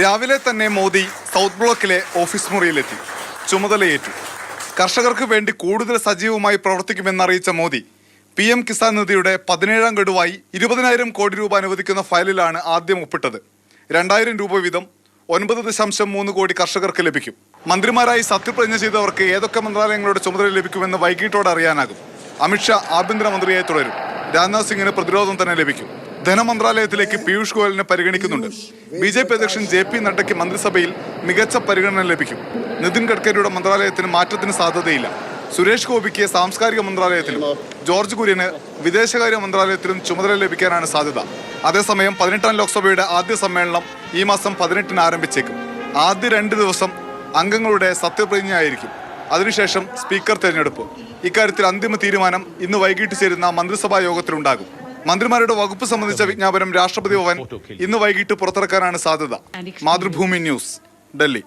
രാവിലെ തന്നെ മോദി സൗത്ത് ബ്ലോക്കിലെ ഓഫീസ് മുറിയിലെത്തി ചുമതലയേറ്റു. കർഷകർക്ക് വേണ്ടി കൂടുതൽ സജീവമായി പ്രവർത്തിക്കുമെന്നറിയിച്ച മോദി PM കിസാൻ നിധിയുടെ 17ാം ഗഡുവായി 20,000 കോടി രൂപ അനുവദിക്കുന്ന ഫയലിലാണ് ആദ്യം ഒപ്പിട്ടത്. 2,000 രൂപ വീതം 9.3 കോടി കർഷകർക്ക് ലഭിക്കും. മന്ത്രിമാരായി സത്യപ്രതിജ്ഞ ചെയ്തവർക്ക് ഏതൊക്കെ മന്ത്രാലയങ്ങളുടെ ചുമതല ലഭിക്കുമെന്ന് വൈകിട്ടോടെ അറിയാനാകും. അമിത്ഷാ ആഭ്യന്തരമന്ത്രിയായി തുടരും. രാജ്നാഥ് സിംഗിന് പ്രതിരോധം തന്നെ ലഭിക്കും. ധനമന്ത്രാലയത്തിലേക്ക് പീയൂഷ് ഗോയലിനെ പരിഗണിക്കുന്നുണ്ട്. BJP അധ്യക്ഷൻ JP നഡ്ഡയ്ക്ക് മന്ത്രിസഭയിൽ മികച്ച പരിഗണന ലഭിക്കും. നിതിൻ ഗഡ്കരിയുടെ മന്ത്രാലയത്തിന് മാറ്റത്തിന് സാധ്യതയില്ല. സുരേഷ് ഗോപിക്ക് സാംസ്കാരിക മന്ത്രാലയത്തിലും ജോർജ് കുര്യന് വിദേശകാര്യ മന്ത്രാലയത്തിലും ചുമതല ലഭിക്കാനാണ് സാധ്യത. അതേസമയം 18ാം ലോക്സഭയുടെ ആദ്യ സമ്മേളനം ഈ മാസം 18-ന് ആരംഭിച്ചേക്കും. ആദ്യ 2 ദിവസം അംഗങ്ങളുടെ സത്യപ്രതിജ്ഞയായിരിക്കും. അതിനുശേഷം സ്പീക്കർ തെരഞ്ഞെടുപ്പ്. ഇക്കാര്യത്തിൽ അന്തിമ തീരുമാനം ഇന്ന് വൈകിട്ട് ചേരുന്ന മന്ത്രിസഭാ യോഗത്തിലുണ്ടാകും. മന്ത്രിമാരുടെ വകുപ്പ് സംബന്ധിച്ച വിജ്ഞാപനം രാഷ്ട്രപതി ഭവൻ ഇന്ന് വൈകിട്ട് പുറത്തിറക്കാനാണ് സാധ്യത. മാതൃഭൂമി ന്യൂസ്, ഡൽഹി.